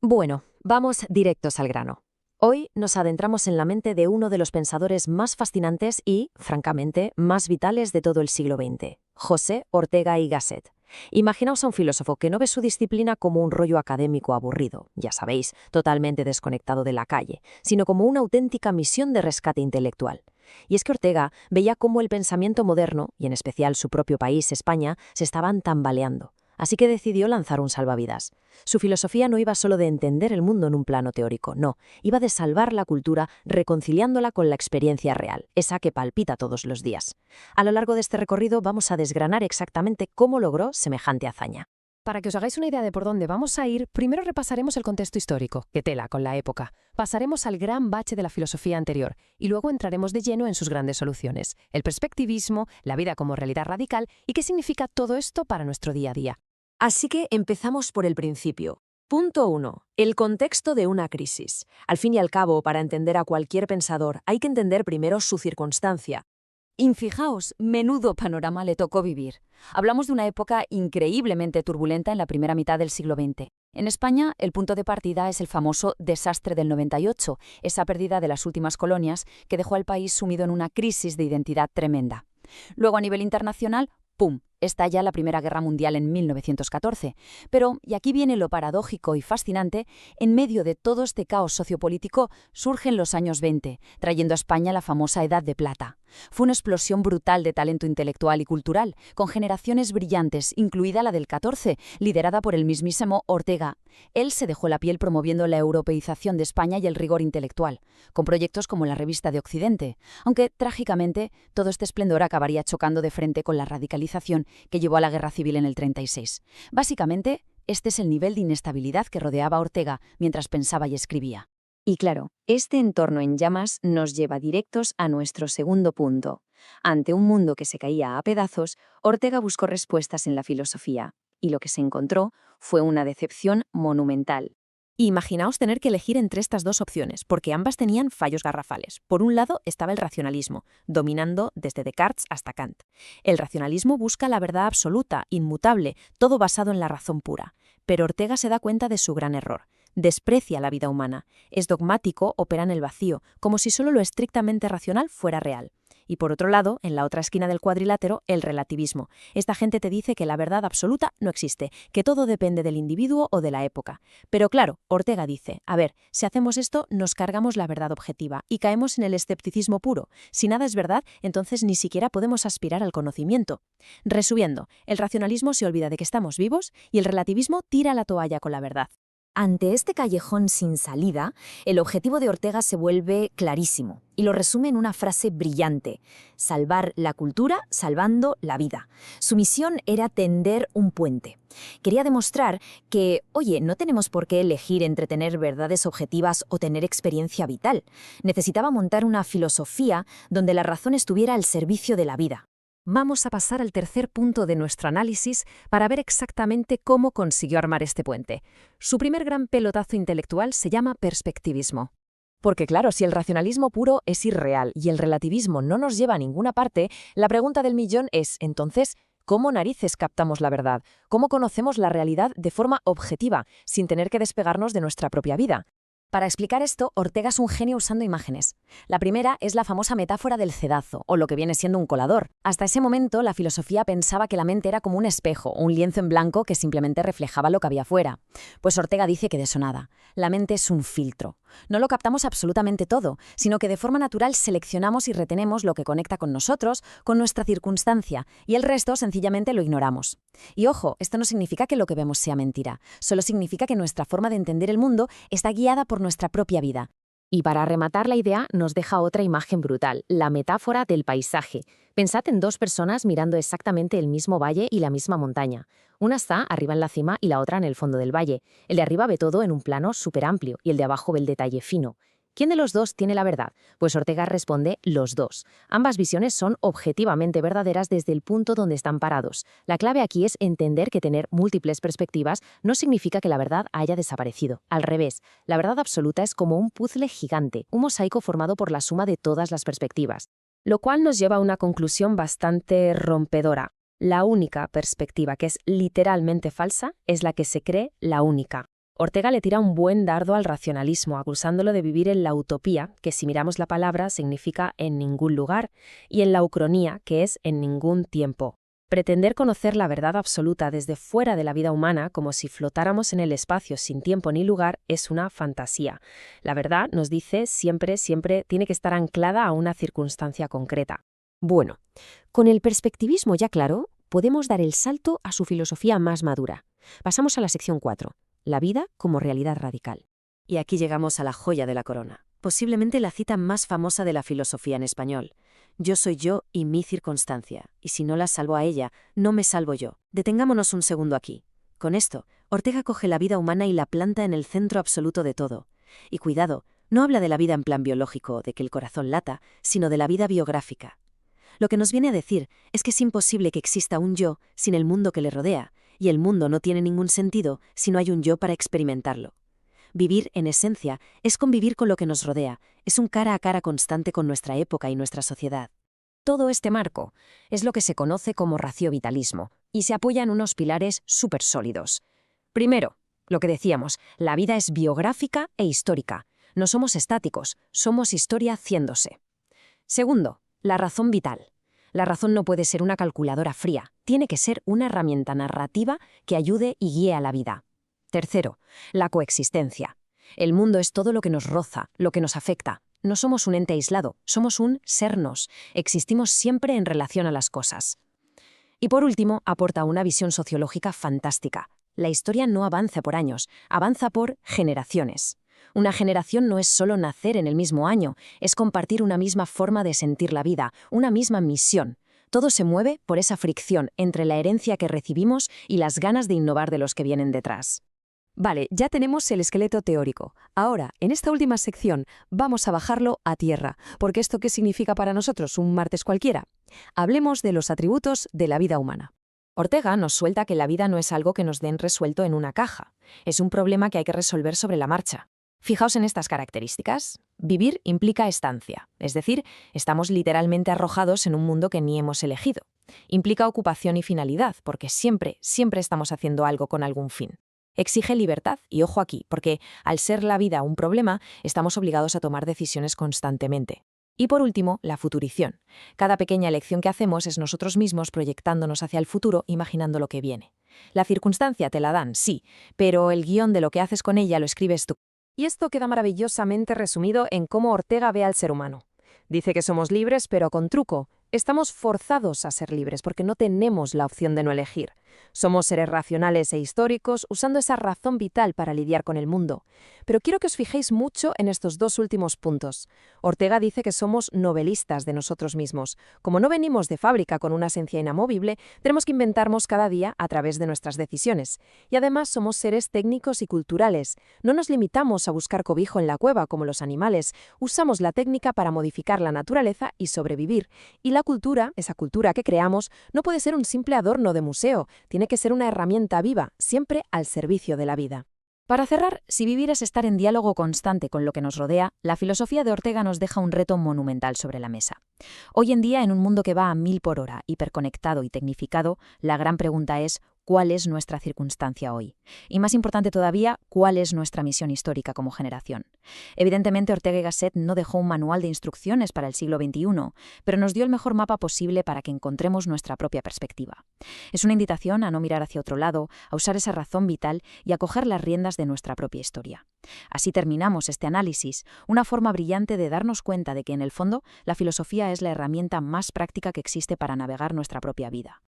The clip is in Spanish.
Bueno, vamos directos al grano. Hoy nos adentramos en la mente de uno de los pensadores más fascinantes y, francamente, más vitales de todo el siglo XX, José Ortega y Gasset. Imaginaos a un filósofo que no ve su disciplina como un rollo académico aburrido, ya sabéis, totalmente desconectado de la calle, sino como una auténtica misión de rescate intelectual. Y es que Ortega veía cómo el pensamiento moderno, y en especial su propio país, España, se estaban tambaleando. Así que decidió lanzar un salvavidas. Su filosofía no iba solo de entender el mundo en un plano teórico, no, iba de salvar la cultura reconciliándola con la experiencia real, esa que palpita todos los días. A lo largo de este recorrido vamos a desgranar exactamente cómo logró semejante hazaña. Para que os hagáis una idea de por dónde vamos a ir, primero repasaremos el contexto histórico, que tela con la época. Pasaremos al gran bache de la filosofía anterior y luego entraremos de lleno en sus grandes soluciones, el perspectivismo, la vida como realidad radical y qué significa todo esto para nuestro día a día. Así que empezamos por el principio. Punto 1. El contexto de una crisis. Al fin y al cabo, para entender a cualquier pensador, hay que entender primero su circunstancia. Y fijaos, menudo panorama le tocó vivir. Hablamos de una época increíblemente turbulenta en la primera mitad del siglo XX. En España, el punto de partida es el famoso desastre del 98, esa pérdida de las últimas colonias que dejó al país sumido en una crisis de identidad tremenda. Luego, a nivel internacional, ¡pum!, estalla la Primera Guerra Mundial en 1914. Pero, y aquí viene lo paradójico y fascinante, en medio de todo este caos sociopolítico surgen los años 20, trayendo a España la famosa Edad de Plata. Fue una explosión brutal de talento intelectual y cultural, con generaciones brillantes, incluida la del 14, liderada por el mismísimo Ortega. Él se dejó la piel promoviendo la europeización de España y el rigor intelectual, con proyectos como la Revista de Occidente, aunque, trágicamente, todo este esplendor acabaría chocando de frente con la radicalización que llevó a la Guerra Civil en el 36. Básicamente, este es el nivel de inestabilidad que rodeaba a Ortega mientras pensaba y escribía. Y claro, este entorno en llamas nos lleva directos a nuestro segundo punto. Ante un mundo que se caía a pedazos, Ortega buscó respuestas en la filosofía, y lo que se encontró fue una decepción monumental. Imaginaos tener que elegir entre estas dos opciones, porque ambas tenían fallos garrafales. Por un lado estaba el racionalismo, dominando desde Descartes hasta Kant. El racionalismo busca la verdad absoluta, inmutable, todo basado en la razón pura. Pero Ortega se da cuenta de su gran error. Desprecia la vida humana. Es dogmático, opera en el vacío, como si solo lo estrictamente racional fuera real. Y por otro lado, en la otra esquina del cuadrilátero, el relativismo. Esta gente te dice que la verdad absoluta no existe, que todo depende del individuo o de la época. Pero claro, Ortega dice, a ver, si hacemos esto, nos cargamos la verdad objetiva y caemos en el escepticismo puro. Si nada es verdad, entonces ni siquiera podemos aspirar al conocimiento. Resumiendo, el racionalismo se olvida de que estamos vivos y el relativismo tira la toalla con la verdad. Ante este callejón sin salida, el objetivo de Ortega se vuelve clarísimo y lo resume en una frase brillante: salvar la cultura salvando la vida. Su misión era tender un puente. Quería demostrar que, oye, no tenemos por qué elegir entre tener verdades objetivas o tener experiencia vital. Necesitaba montar una filosofía donde la razón estuviera al servicio de la vida. Vamos a pasar al tercer punto de nuestro análisis para ver exactamente cómo consiguió armar este puente. Su primer gran pelotazo intelectual se llama perspectivismo. Porque claro, si el racionalismo puro es irreal y el relativismo no nos lleva a ninguna parte, la pregunta del millón es, entonces, ¿cómo narices captamos la verdad? ¿Cómo conocemos la realidad de forma objetiva, sin tener que despegarnos de nuestra propia vida? Para explicar esto, Ortega es un genio usando imágenes. La primera es la famosa metáfora del cedazo, o lo que viene siendo un colador. Hasta ese momento, la filosofía pensaba que la mente era como un espejo, un lienzo en blanco que simplemente reflejaba lo que había fuera. Pues Ortega dice que de eso nada. La mente es un filtro. No lo captamos absolutamente todo, sino que de forma natural seleccionamos y retenemos lo que conecta con nosotros, con nuestra circunstancia, y el resto sencillamente lo ignoramos. Y ojo, esto no significa que lo que vemos sea mentira, solo significa que nuestra forma de entender el mundo está guiada por nuestra propia vida. Y para rematar la idea, nos deja otra imagen brutal, la metáfora del paisaje. Pensad en dos personas mirando exactamente el mismo valle y la misma montaña. Una está arriba en la cima y la otra en el fondo del valle. El de arriba ve todo en un plano súper amplio y el de abajo ve el detalle fino. ¿Quién de los dos tiene la verdad? Pues Ortega responde, los dos. Ambas visiones son objetivamente verdaderas desde el punto donde están parados. La clave aquí es entender que tener múltiples perspectivas no significa que la verdad haya desaparecido. Al revés, la verdad absoluta es como un puzzle gigante, un mosaico formado por la suma de todas las perspectivas. Lo cual nos lleva a una conclusión bastante rompedora. La única perspectiva que es literalmente falsa es la que se cree la única. Ortega le tira un buen dardo al racionalismo, acusándolo de vivir en la utopía, que si miramos la palabra significa en ningún lugar, y en la ucronía, que es en ningún tiempo. Pretender conocer la verdad absoluta desde fuera de la vida humana, como si flotáramos en el espacio sin tiempo ni lugar, es una fantasía. La verdad, nos dice, siempre tiene que estar anclada a una circunstancia concreta. Bueno, con el perspectivismo ya claro, podemos dar el salto a su filosofía más madura. Pasamos a la sección 4, la vida como realidad radical. Y aquí llegamos a la joya de la corona, posiblemente la cita más famosa de la filosofía en español. Yo soy yo y mi circunstancia, y si no la salvo a ella, no me salvo yo. Detengámonos un segundo aquí. Con esto, Ortega coge la vida humana y la planta en el centro absoluto de todo. Y cuidado, no habla de la vida en plan biológico, de que el corazón lata, sino de la vida biográfica. Lo que nos viene a decir es que es imposible que exista un yo sin el mundo que le rodea, y el mundo no tiene ningún sentido si no hay un yo para experimentarlo. Vivir, en esencia, es convivir con lo que nos rodea, es un cara a cara constante con nuestra época y nuestra sociedad. Todo este marco es lo que se conoce como raciovitalismo y se apoya en unos pilares súper sólidos. Primero, lo que decíamos, la vida es biográfica e histórica. No somos estáticos, somos historia haciéndose. Segundo, la razón vital. La razón no puede ser una calculadora fría, tiene que ser una herramienta narrativa que ayude y guíe a la vida. Tercero, la coexistencia. El mundo es todo lo que nos roza, lo que nos afecta. No somos un ente aislado, somos un sernos. Existimos siempre en relación a las cosas. Y por último, aporta una visión sociológica fantástica. La historia no avanza por años, avanza por generaciones. Una generación no es solo nacer en el mismo año, es compartir una misma forma de sentir la vida, una misma misión. Todo se mueve por esa fricción entre la herencia que recibimos y las ganas de innovar de los que vienen detrás. Vale, ya tenemos el esqueleto teórico. Ahora, en esta última sección, vamos a bajarlo a tierra, porque ¿esto qué significa para nosotros un martes cualquiera? Hablemos de los atributos de la vida humana. Ortega nos suelta que la vida no es algo que nos den resuelto en una caja. Es un problema que hay que resolver sobre la marcha. Fijaos en estas características. Vivir implica estancia, es decir, estamos literalmente arrojados en un mundo que ni hemos elegido. Implica ocupación y finalidad, porque siempre estamos haciendo algo con algún fin. Exige libertad, y ojo aquí, porque al ser la vida un problema, estamos obligados a tomar decisiones constantemente. Y por último, la futurición. Cada pequeña elección que hacemos es nosotros mismos proyectándonos hacia el futuro, imaginando lo que viene. La circunstancia te la dan, sí, pero el guión de lo que haces con ella lo escribes tú. Y esto queda maravillosamente resumido en cómo Ortega ve al ser humano. Dice que somos libres, pero con truco. Estamos forzados a ser libres porque no tenemos la opción de no elegir. Somos seres racionales e históricos usando esa razón vital para lidiar con el mundo. Pero quiero que os fijéis mucho en estos dos últimos puntos. Ortega dice que somos novelistas de nosotros mismos. Como no venimos de fábrica con una esencia inamovible, tenemos que inventarnos cada día a través de nuestras decisiones. Y además somos seres técnicos y culturales. No nos limitamos a buscar cobijo en la cueva como los animales. Usamos la técnica para modificar la naturaleza y sobrevivir. Y la cultura, esa cultura que creamos, no puede ser un simple adorno de museo. Tiene que ser una herramienta viva, siempre al servicio de la vida. Para cerrar, si vivir es estar en diálogo constante con lo que nos rodea, la filosofía de Ortega nos deja un reto monumental sobre la mesa. Hoy en día, en un mundo que va a 1000 por hora, hiperconectado y tecnificado, la gran pregunta es ¿cuál es nuestra circunstancia hoy? Y más importante todavía, ¿cuál es nuestra misión histórica como generación? Evidentemente, Ortega y Gasset no dejó un manual de instrucciones para el siglo XXI, pero nos dio el mejor mapa posible para que encontremos nuestra propia perspectiva. Es una invitación a no mirar hacia otro lado, a usar esa razón vital y a coger las riendas de nuestra propia historia. Así terminamos este análisis, una forma brillante de darnos cuenta de que, en el fondo, la filosofía es la herramienta más práctica que existe para navegar nuestra propia vida.